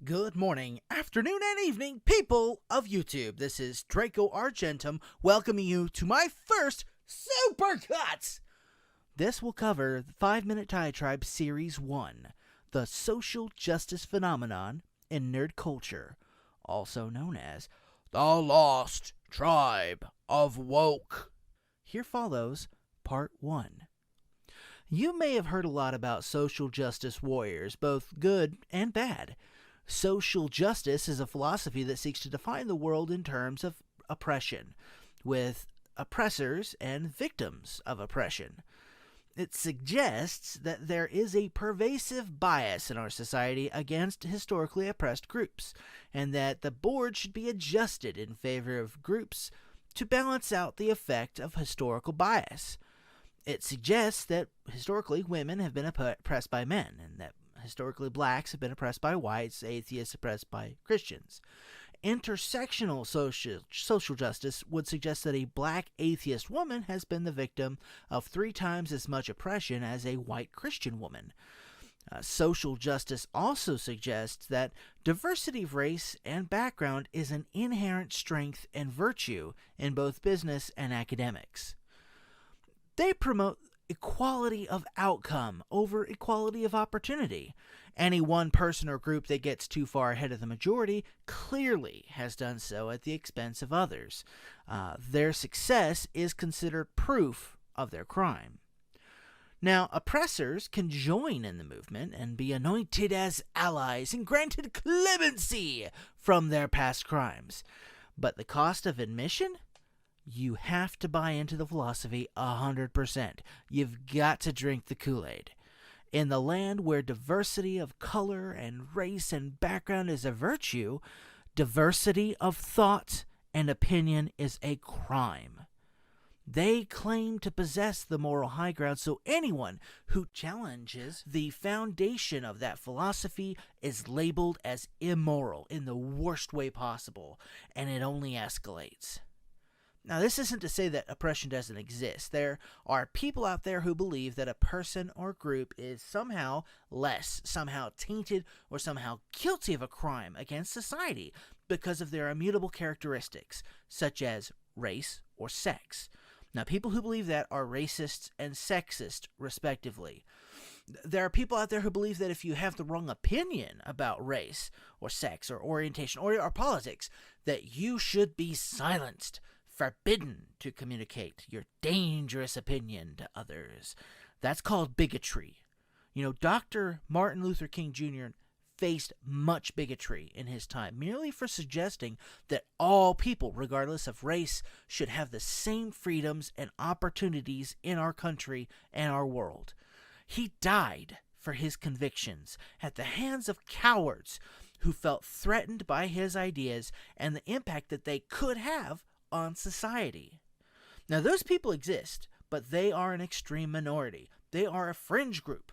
Good morning, afternoon, and evening, people of YouTube. This is Draco Argentum welcoming you to my first SuperCut! This will cover the 5-Minute Diatribe Series 1, the social justice phenomenon in nerd culture, also known as the Lost Tribe of Woke. Here follows Part 1. You may have heard a lot about social justice warriors, both good and bad. Social justice is a philosophy that seeks to define the world in terms of oppression, with oppressors and victims of oppression. It suggests that there is a pervasive bias in our society against historically oppressed groups, and that the board should be adjusted in favor of groups to balance out the effect of historical bias. It suggests that historically women have been oppressed by men, and that historically blacks have been oppressed by whites, atheists oppressed by Christians. Intersectional social justice would suggest that a black atheist woman has been the victim of 3 times as much oppression as a white Christian woman. Social justice also suggests that diversity of race and background is an inherent strength and virtue in both business and academics. They promote equality of outcome over equality of opportunity. Any one person or group that gets too far ahead of the majority clearly has done so at the expense of others. Their success is considered proof of their crime. Now, oppressors can join in the movement and be anointed as allies and granted clemency from their past crimes. But the cost of admission? You have to buy into the philosophy 100%. You've got to drink the Kool-Aid. In the land where diversity of color and race and background is a virtue, diversity of thought and opinion is a crime. They claim to possess the moral high ground, so anyone who challenges the foundation of that philosophy is labeled as immoral in the worst way possible, and it only escalates. Now, this isn't to say that oppression doesn't exist. There are people out there who believe that a person or group is somehow less, somehow tainted, or somehow guilty of a crime against society because of their immutable characteristics, such as race or sex. Now, people who believe that are racists and sexist, respectively. There are people out there who believe that if you have the wrong opinion about race or sex or orientation or politics, that you should be silenced, forbidden to communicate your dangerous opinion to others. That's called bigotry. Dr. Martin Luther King Jr. faced much bigotry in his time, merely for suggesting that all people, regardless of race, should have the same freedoms and opportunities in our country and our world. He died for his convictions at the hands of cowards who felt threatened by his ideas and the impact that they could have on society. Now, those people exist, but they are an extreme minority. They are a fringe group.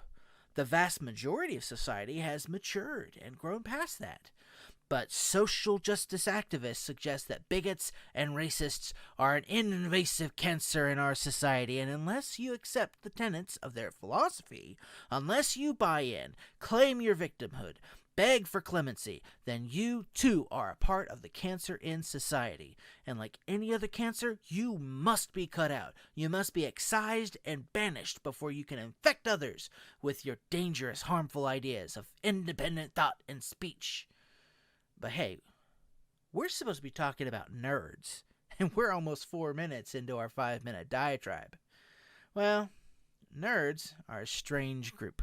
The vast majority of society has matured and grown past that. But social justice activists suggest that bigots and racists are an invasive cancer in our society, and unless you accept the tenets of their philosophy, unless you buy in, claim your victimhood, beg for clemency, then you too are a part of the cancer in society. And like any other cancer, you must be cut out. You must be excised and banished before you can infect others with your dangerous, harmful ideas of independent thought and speech. But hey, we're supposed to be talking about nerds, and we're almost 4 minutes into our 5-minute diatribe. Well, nerds are a strange group.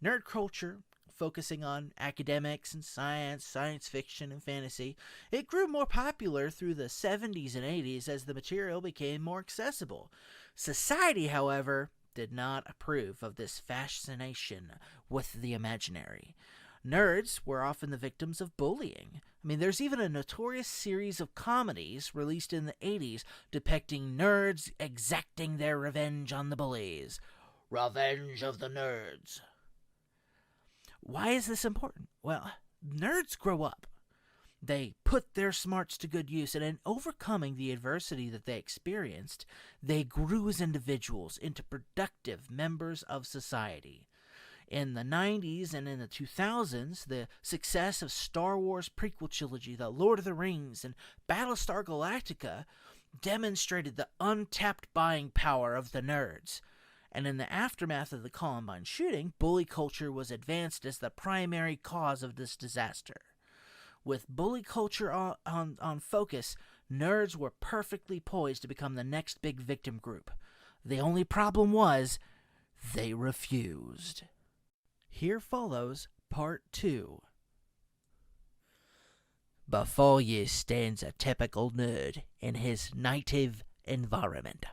Nerd culture, focusing on academics and science fiction and fantasy, it grew more popular through the 70s and 80s as the material became more accessible. Society, however, did not approve of this fascination with the imaginary. Nerds were often the victims of bullying. There's even a notorious series of comedies released in the 80s depicting nerds exacting their revenge on the bullies. Revenge of the Nerds. Why is this important? Well, nerds grow up. They put their smarts to good use, and in overcoming the adversity that they experienced, they grew as individuals into productive members of society. In the 90s and in the 2000s, the success of Star Wars prequel trilogy, The Lord of the Rings, and Battlestar Galactica demonstrated the untapped buying power of the nerds. And in the aftermath of the Columbine shooting, bully culture was advanced as the primary cause of this disaster. With bully culture on focus, nerds were perfectly poised to become the next big victim group. The only problem was, they refused. Here follows Part 2. Before you stands a typical nerd in his native environment.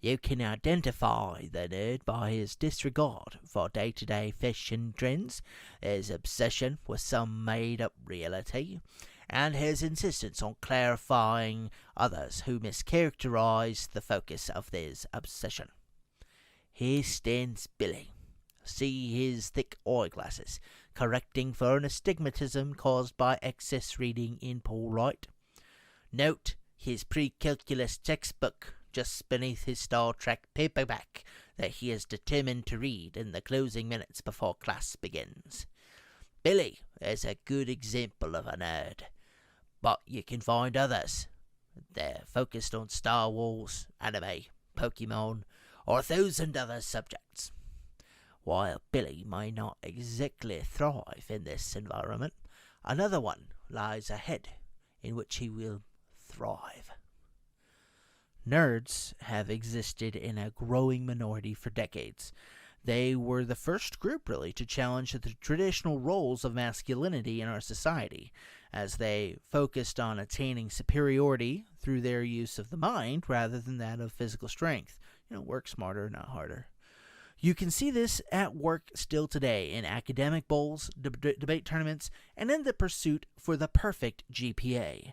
You can identify the nerd by his disregard for day-to-day fashion trends, his obsession with some made-up reality, and his insistence on clarifying others who mischaracterize the focus of this obsession. Here stands Billy. See his thick eyeglasses, correcting for an astigmatism caused by excess reading in poor light. Note his pre-calculus textbook just beneath his Star Trek paperback that he is determined to read in the closing minutes before class begins. Billy is a good example of a nerd, but you can find others. They're focused on Star Wars, anime, Pokemon, or 1,000 other subjects. While Billy may not exactly thrive in this environment, another one lies ahead in which he will thrive. Nerds have existed in a growing minority for decades. They were the first group, really, to challenge the traditional roles of masculinity in our society, as they focused on attaining superiority through their use of the mind rather than that of physical strength. Work smarter, not harder. You can see this at work still today in academic bowls, debate tournaments, and in the pursuit for the perfect GPA.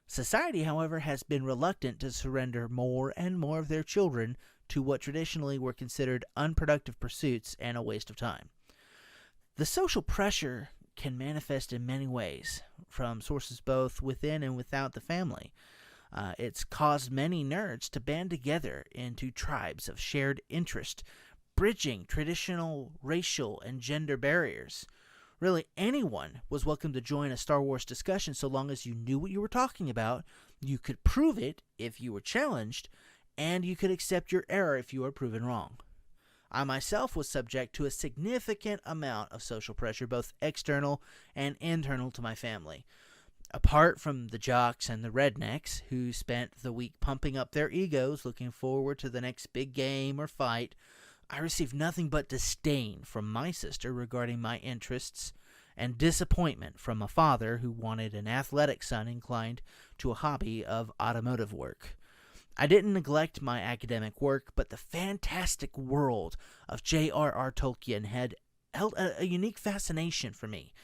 Society, however, has been reluctant to surrender more and more of their children to what traditionally were considered unproductive pursuits and a waste of time. The social pressure can manifest in many ways, from sources both within and without the family. It's caused many nerds to band together into tribes of shared interest, bridging traditional racial and gender barriers. Really, anyone was welcome to join a Star Wars discussion so long as you knew what you were talking about, you could prove it if you were challenged, and you could accept your error if you were proven wrong. I myself was subject to a significant amount of social pressure, both external and internal to my family. Apart from the jocks and the rednecks who spent the week pumping up their egos, looking forward to the next big game or fight, I received nothing but disdain from my sister regarding my interests, and disappointment from a father who wanted an athletic son inclined to a hobby of automotive work. I didn't neglect my academic work, but the fantastic world of J.R.R. Tolkien had held a unique fascination for me.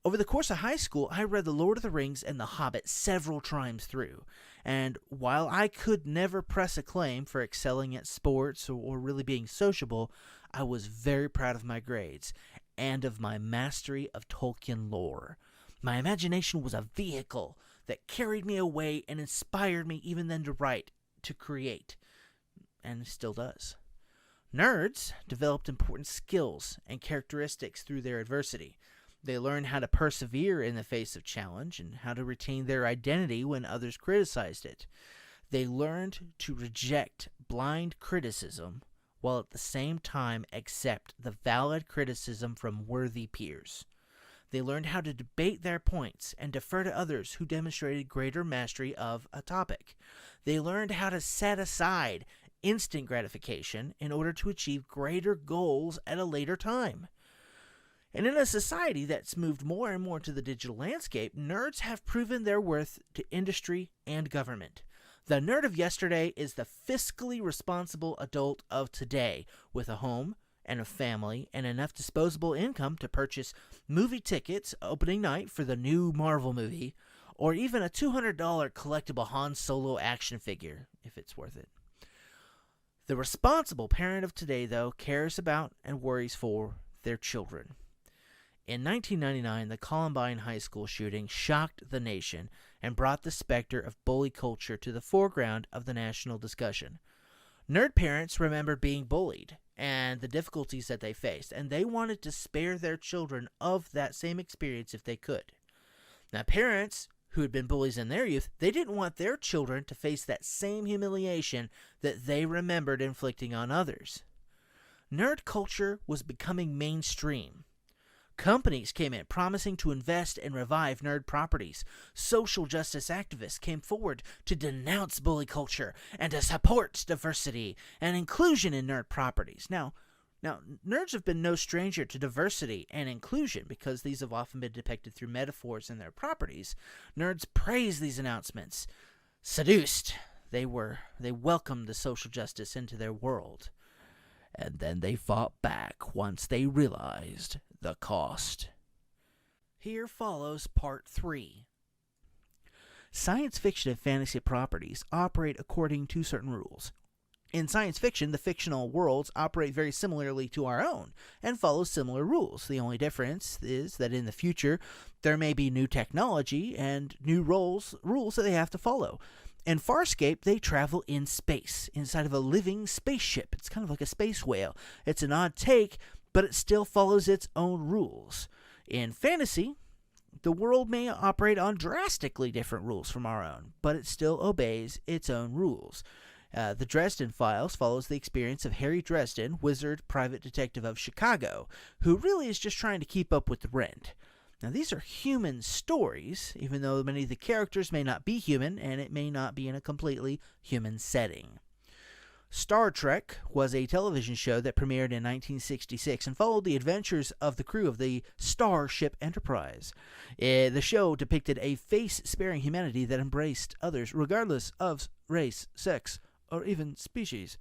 Over the course of high school, I read The Lord of the Rings and The Hobbit several times through, and while I could never press acclaim for excelling at sports or really being sociable, I was very proud of my grades and of my mastery of Tolkien lore. My imagination was a vehicle that carried me away and inspired me even then to write, to create, and still does. Nerds developed important skills and characteristics through their adversity. They learned how to persevere in the face of challenge and how to retain their identity when others criticized it. They learned to reject blind criticism while at the same time accept the valid criticism from worthy peers. They learned how to debate their points and defer to others who demonstrated greater mastery of a topic. They learned how to set aside instant gratification in order to achieve greater goals at a later time. And in a society that's moved more and more to the digital landscape, nerds have proven their worth to industry and government. The nerd of yesterday is the fiscally responsible adult of today, with a home and a family and enough disposable income to purchase movie tickets opening night for the new Marvel movie, or even a $200 collectible Han Solo action figure, if it's worth it. The responsible parent of today, though, cares about and worries for their children. In 1999, the Columbine High School shooting shocked the nation and brought the specter of bully culture to the foreground of the national discussion. Nerd parents remember being bullied and the difficulties that they faced, and they wanted to spare their children of that same experience if they could. Now, parents who had been bullies in their youth, they didn't want their children to face that same humiliation that they remembered inflicting on others. Nerd culture was becoming mainstream. Companies came in promising to invest and revive nerd properties. Social justice activists came forward to denounce bully culture and to support diversity and inclusion in nerd properties. Now, nerds have been no stranger to diversity and inclusion because these have often been depicted through metaphors in their properties. Nerds praise these announcements. Seduced, they welcomed the social justice into their world. And then they fought back once they realized the cost. Here follows part 3. Science fiction and fantasy properties operate according to certain rules. In science fiction, the fictional worlds operate very similarly to our own and follow similar rules. The only difference is that in the future, there may be new technology and new rules that they have to follow. In Farscape, they travel in space, inside of a living spaceship. It's kind of like a space whale. It's an odd take, but it still follows its own rules. In fantasy, the world may operate on drastically different rules from our own, but it still obeys its own rules. The Dresden Files follows the experience of Harry Dresden, wizard, private detective of Chicago, who really is just trying to keep up with the rent. Now, these are human stories, even though many of the characters may not be human, and it may not be in a completely human setting. Star Trek was a television show that premiered in 1966 and followed the adventures of the crew of the Starship Enterprise. The show depicted a face-sparing humanity that embraced others, regardless of race, sex, or even species.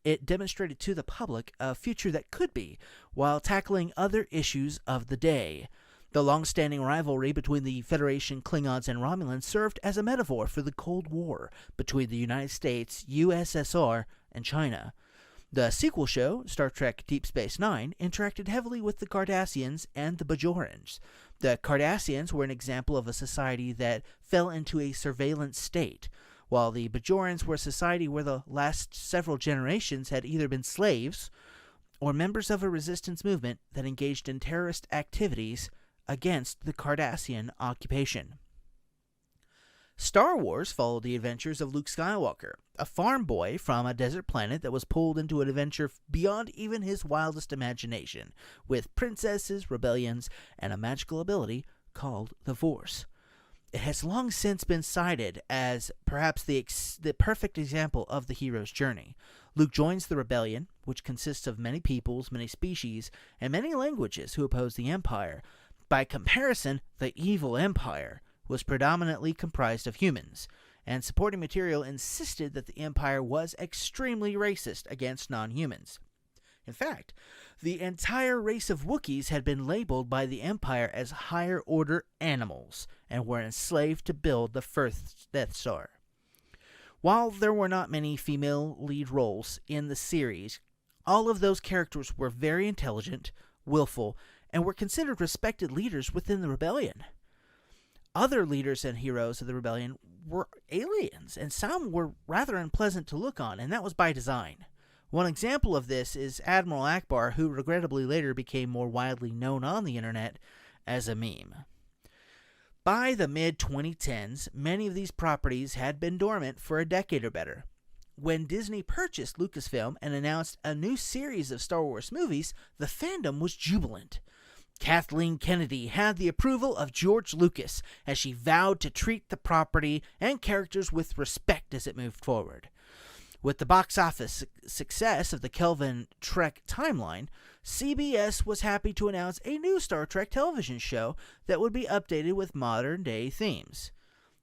It demonstrated to the public a future that could be, while tackling other issues of the day. The long-standing rivalry between the Federation, Klingons, and Romulans served as a metaphor for the Cold War between the United States, USSR, and China. The sequel show, Star Trek Deep Space Nine, interacted heavily with the Cardassians and the Bajorans. The Cardassians were an example of a society that fell into a surveillance state, while the Bajorans were a society where the last several generations had either been slaves or members of a resistance movement that engaged in terrorist activities against the Cardassian occupation. Star Wars followed the adventures of Luke Skywalker, a farm boy from a desert planet that was pulled into an adventure beyond even his wildest imagination, with princesses, rebellions, and a magical ability called the Force. It has long since been cited as perhaps the perfect example of the hero's journey. Luke joins the rebellion, which consists of many peoples, many species, and many languages who oppose the Empire. By comparison, the evil Empire was predominantly comprised of humans, and supporting material insisted that the Empire was extremely racist against non-humans. In fact, the entire race of Wookiees had been labeled by the Empire as higher-order animals, and were enslaved to build the first Death Star. While there were not many female lead roles in the series, all of those characters were very intelligent, willful, and were considered respected leaders within the rebellion. Other leaders and heroes of the rebellion were aliens, and some were rather unpleasant to look on, and that was by design. One example of this is Admiral Akbar, who regrettably later became more widely known on the internet as a meme. By the mid-2010s, many of these properties had been dormant for a decade or better. When Disney purchased Lucasfilm and announced a new series of Star Wars movies, the fandom was jubilant. Kathleen Kennedy had the approval of George Lucas as she vowed to treat the property and characters with respect as it moved forward. With the box office success of the Kelvin Trek timeline, CBS was happy to announce a new Star Trek television show that would be updated with modern-day themes.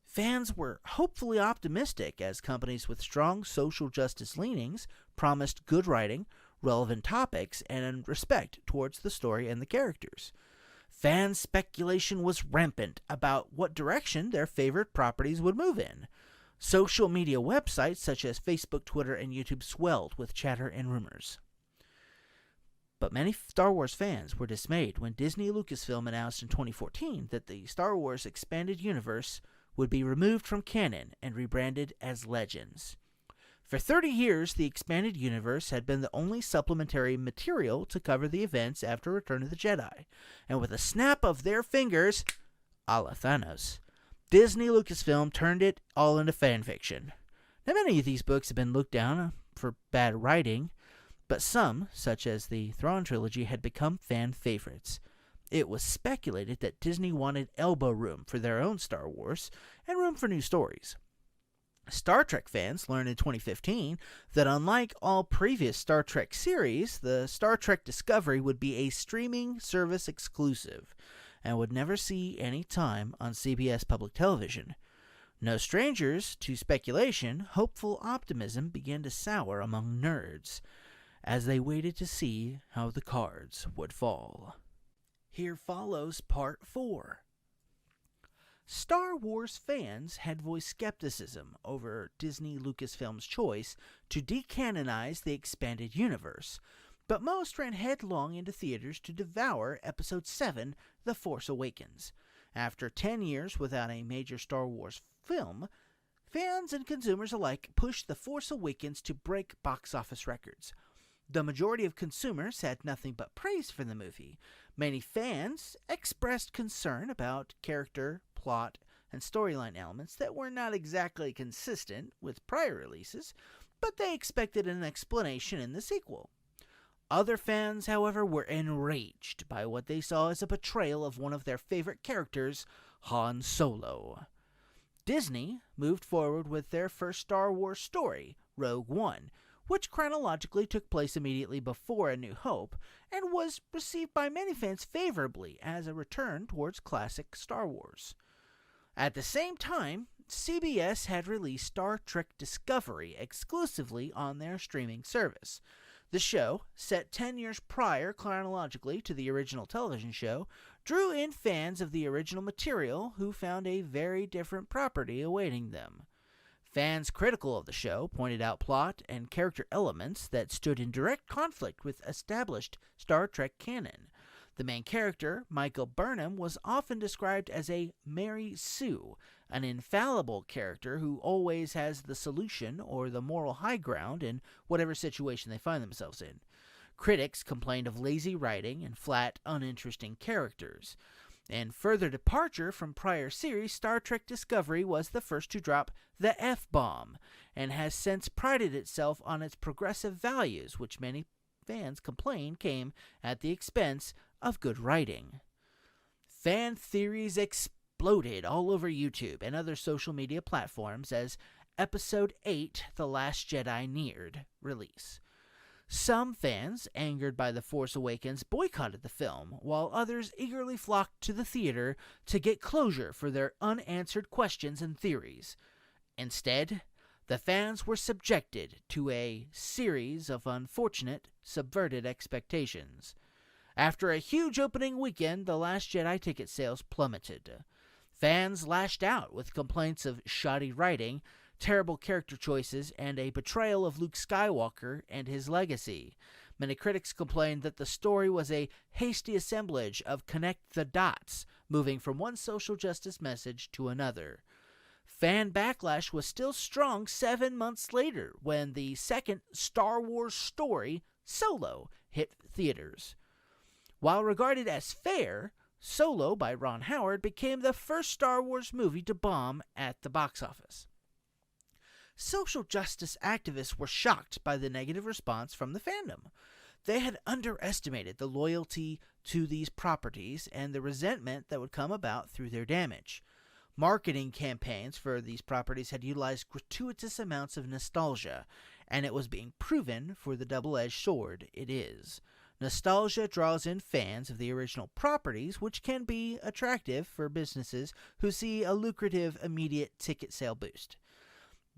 Fans were hopefully optimistic as companies with strong social justice leanings promised good writing, relevant topics, and respect towards the story and the characters. Fan speculation was rampant about what direction their favorite properties would move in. Social media websites such as Facebook, Twitter, and YouTube swelled with chatter and rumors. But many Star Wars fans were dismayed when Disney Lucasfilm announced in 2014 that the Star Wars Expanded Universe would be removed from canon and rebranded as Legends. For 30 years, the expanded universe had been the only supplementary material to cover the events after Return of the Jedi, and with a snap of their fingers, a la Thanos, Disney Lucasfilm turned it all into fanfiction. Now, many of these books have been looked down for bad writing, but some, such as the Thrawn trilogy, had become fan favorites. It was speculated that Disney wanted elbow room for their own Star Wars and room for new stories. Star Trek fans learned in 2015 that unlike all previous Star Trek series, the Star Trek Discovery would be a streaming service exclusive and would never see any time on CBS public television. No strangers to speculation, hopeful optimism began to sour among nerds as they waited to see how the cards would fall. Here follows Part 4. Star Wars fans had voiced skepticism over Disney Lucasfilm's choice to decanonize the expanded universe, but most ran headlong into theaters to devour Episode 7, The Force Awakens. After 10 years without a major Star Wars film, fans and consumers alike pushed The Force Awakens to break box office records. The majority of consumers had nothing but praise for the movie. Many fans expressed concern about character, plot, and storyline elements that were not exactly consistent with prior releases, but they expected an explanation in the sequel. Other fans, however, were enraged by what they saw as a betrayal of one of their favorite characters, Han Solo. Disney moved forward with their first Star Wars story, Rogue One, which chronologically took place immediately before A New Hope, and was received by many fans favorably as a return towards classic Star Wars. At the same time, CBS had released Star Trek Discovery exclusively on their streaming service. The show, set 10 years prior chronologically to the original television show, drew in fans of the original material who found a very different property awaiting them. Fans critical of the show pointed out plot and character elements that stood in direct conflict with established Star Trek canon. The main character, Michael Burnham, was often described as a Mary Sue, an infallible character who always has the solution or the moral high ground in whatever situation they find themselves in. Critics complained of lazy writing and flat, uninteresting characters. In further departure from prior series, Star Trek Discovery was the first to drop the F-bomb, and has since prided itself on its progressive values, which many fans complain came at the expense of good writing. Fan theories exploded all over YouTube and other social media platforms as Episode 8, The Last Jedi, neared release. Some fans, angered by The Force Awakens, boycotted the film, while others eagerly flocked to the theater to get closure for their unanswered questions and theories. Instead, the fans were subjected to a series of unfortunate, subverted expectations. After a huge opening weekend, The Last Jedi ticket sales plummeted. Fans lashed out with complaints of shoddy writing, terrible character choices, and a betrayal of Luke Skywalker and his legacy. Many critics complained that the story was a hasty assemblage of connect the dots, moving from one social justice message to another. Fan backlash was still strong 7 months later when the second Star Wars story, Solo, hit theaters. While regarded as fair, Solo by Ron Howard became the first Star Wars movie to bomb at the box office. Social justice activists were shocked by the negative response from the fandom. They had underestimated the loyalty to these properties and the resentment that would come about through their damage. Marketing campaigns for these properties had utilized gratuitous amounts of nostalgia, and it was being proven for the double-edged sword it is. Nostalgia draws in fans of the original properties, which can be attractive for businesses who see a lucrative immediate ticket sale boost.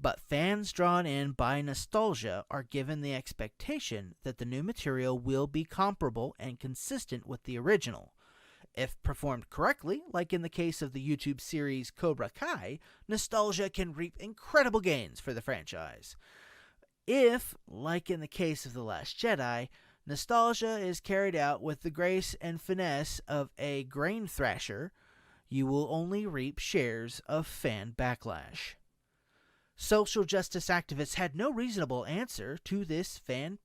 But fans drawn in by nostalgia are given the expectation that the new material will be comparable and consistent with the original. If performed correctly, like in the case of the YouTube series Cobra Kai, nostalgia can reap incredible gains for the franchise. If, like in the case of The Last Jedi, nostalgia is carried out with the grace and finesse of a grain thrasher, you will only reap shares of fan backlash. Social justice activists had no reasonable answer to this fan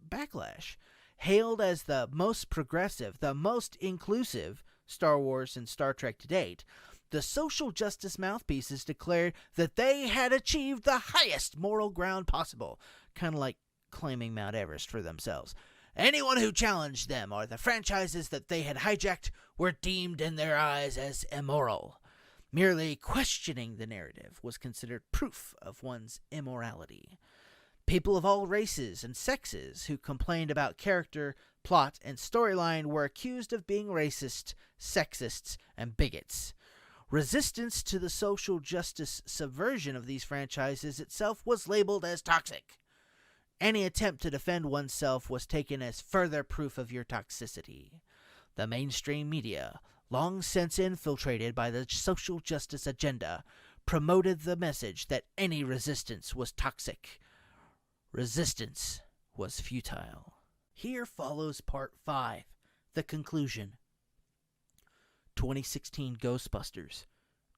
backlash. Hailed as the most progressive, the most inclusive Star Wars and Star Trek to date, the social justice mouthpieces declared that they had achieved the highest moral ground possible, kind of like claiming Mount Everest for themselves. Anyone who challenged them or the franchises that they had hijacked were deemed in their eyes as immoral. Merely questioning the narrative was considered proof of one's immorality. People of all races and sexes who complained about character, plot, and storyline were accused of being racist, sexists, and bigots. Resistance to the social justice subversion of these franchises itself was labeled as toxic. Any attempt to defend oneself was taken as further proof of your toxicity. The mainstream media, long since infiltrated by the social justice agenda, promoted the message that any resistance was toxic. Resistance was futile. Here follows Part 5, the conclusion. 2016 Ghostbusters.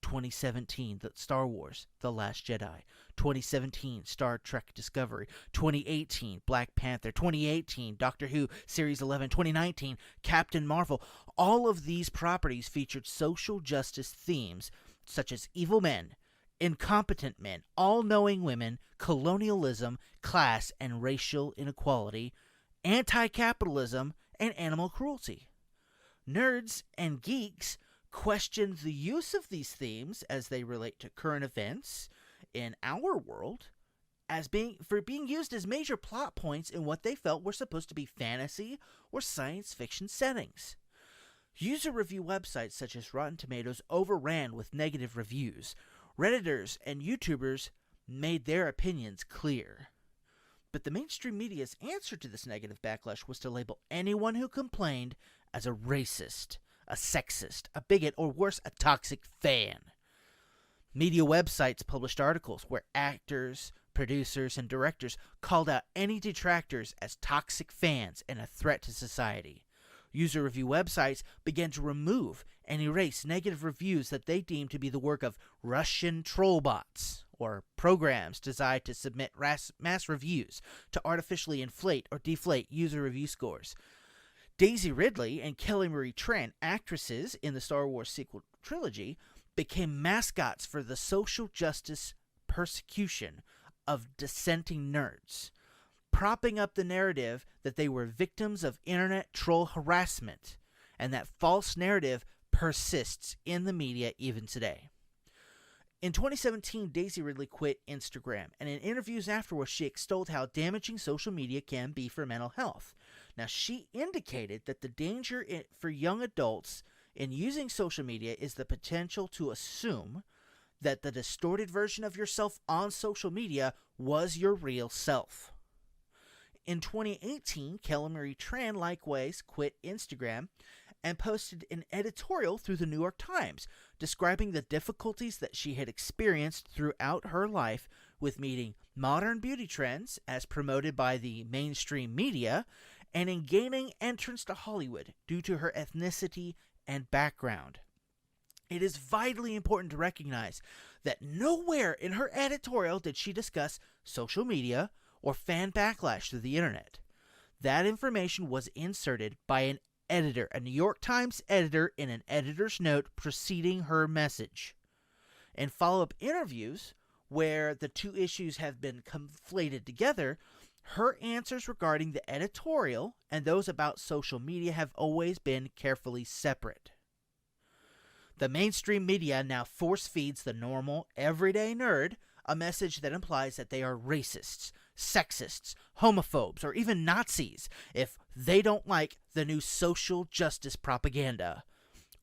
2017 The Star Wars The Last Jedi. 2017 Star Trek Discovery. 2018 Black Panther. 2018 Doctor Who Series 11. 2019 Captain Marvel. All of these properties featured social justice themes such as evil men, incompetent men, all-knowing women, colonialism, class and racial inequality, anti-capitalism, and animal cruelty. Nerds and geeks questioned the use of these themes as they relate to current events in our world as being used as major plot points in what they felt were supposed to be fantasy or science fiction settings. User review websites such as Rotten Tomatoes overran with negative reviews. Redditors and YouTubers made their opinions clear. But the mainstream media's answer to this negative backlash was to label anyone who complained as a racist, a sexist, a bigot, or worse, a toxic fan. Media websites published articles where actors, producers, and directors called out any detractors as toxic fans and a threat to society. User review websites began to remove and erase negative reviews that they deemed to be the work of Russian troll bots, or programs designed to submit mass reviews to artificially inflate or deflate user review scores. Daisy Ridley and Kelly Marie Tran, actresses in the Star Wars sequel trilogy, became mascots for the social justice persecution of dissenting nerds, propping up the narrative that they were victims of internet troll harassment, and that false narrative persists in the media even today. In 2017, Daisy Ridley quit Instagram, and in interviews afterwards, she extolled how damaging social media can be for mental health. Now, she indicated that the danger for young adults in using social media is the potential to assume that the distorted version of yourself on social media was your real self. In 2018, Kelly Marie Tran likewise quit Instagram and posted an editorial through the New York Times describing the difficulties that she had experienced throughout her life with meeting modern beauty trends as promoted by the mainstream media and in gaining entrance to Hollywood due to her ethnicity and background. It is vitally important to recognize that nowhere in her editorial did she discuss social media or fan backlash through the internet. That information was inserted by an editor, a New York Times editor, in an editor's note preceding her message. In follow-up interviews, where the two issues have been conflated together, her answers regarding the editorial and those about social media have always been carefully separate. The mainstream media now force feeds the normal, everyday nerd a message that implies that they are racists, sexists, homophobes, or even Nazis if they don't like the new social justice propaganda.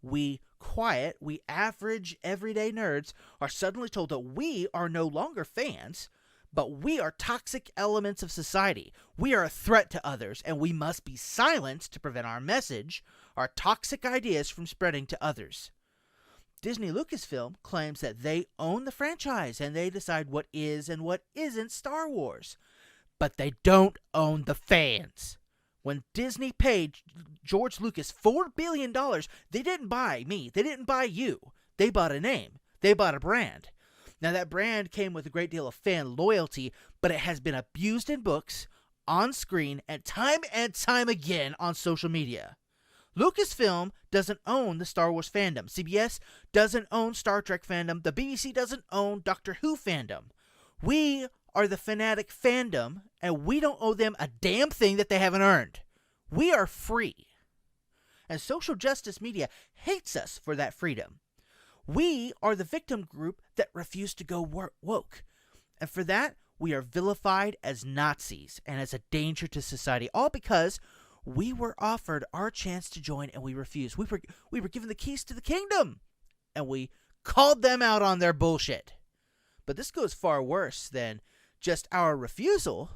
We quiet, we average, everyday nerds are suddenly told that we are no longer fans, but we are toxic elements of society. We are a threat to others, and we must be silenced to prevent our message, our toxic ideas, from spreading to others. Disney Lucasfilm claims that they own the franchise and they decide what is and what isn't Star Wars. But they don't own the fans. When Disney paid George Lucas $4 billion, they didn't buy me. They didn't buy you. They bought a name. They bought a brand. Now, that brand came with a great deal of fan loyalty, but it has been abused in books, on screen, and time again on social media. Lucasfilm doesn't own the Star Wars fandom. CBS doesn't own Star Trek fandom. The BBC doesn't own Doctor Who fandom. We are the fanatic fandom, and we don't owe them a damn thing that they haven't earned. We are free. And social justice media hates us for that freedom. We are the victim group that refuse to go woke. And for that, we are vilified as Nazis and as a danger to society, all because we were offered our chance to join and we refused. We were given the keys to the kingdom, and we called them out on their bullshit. But this goes far worse than just our refusal.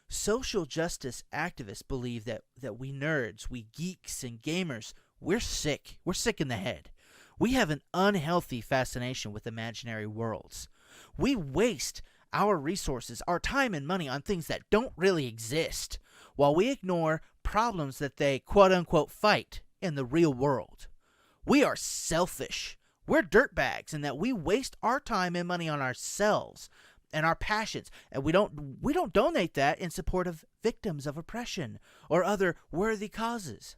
Social justice activists believe that we nerds, we geeks and gamers, we're sick. We're sick in the head. We have an unhealthy fascination with imaginary worlds. We waste our resources, our time and money on things that don't really exist, while we ignore problems that they quote-unquote fight in the real world. We are selfish. We're dirtbags in that we waste our time and money on ourselves and our passions, and we don't donate that in support of victims of oppression or other worthy causes.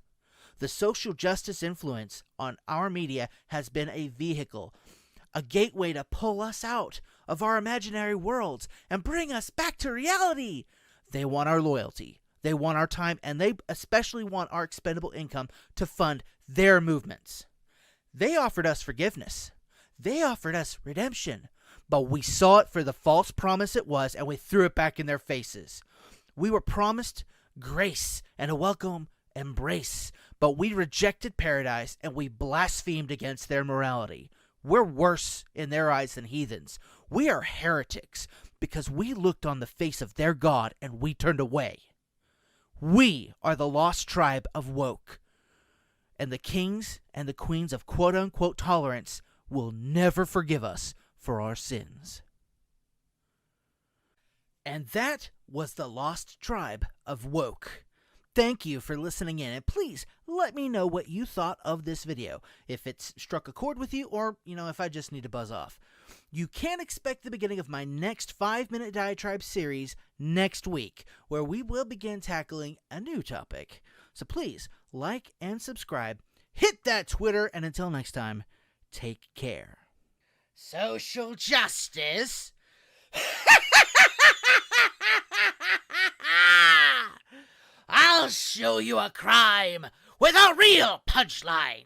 The social justice influence on our media has been a vehicle, a gateway to pull us out of our imaginary worlds and bring us back to reality. They want our loyalty. They want our time, and they especially want our expendable income to fund their movements. They offered us forgiveness. They offered us redemption. But we saw it for the false promise it was, and we threw it back in their faces. We were promised grace and a welcome embrace, but we rejected paradise, and we blasphemed against their morality. We're worse in their eyes than heathens. We are heretics because we looked on the face of their God and we turned away. We are the lost tribe of woke. And the kings and the queens of quote-unquote tolerance will never forgive us for our sins. And that was the lost tribe of woke. Thank you for listening in, and please let me know what you thought of this video, if it's struck a chord with you, or, if I just need to buzz off. You can expect the beginning of my next 5-minute Diatribe series next week, where we will begin tackling a new topic. So please, like and subscribe, hit that Twitter, and until next time, take care. Social justice? I'll show you a crime with a real punchline.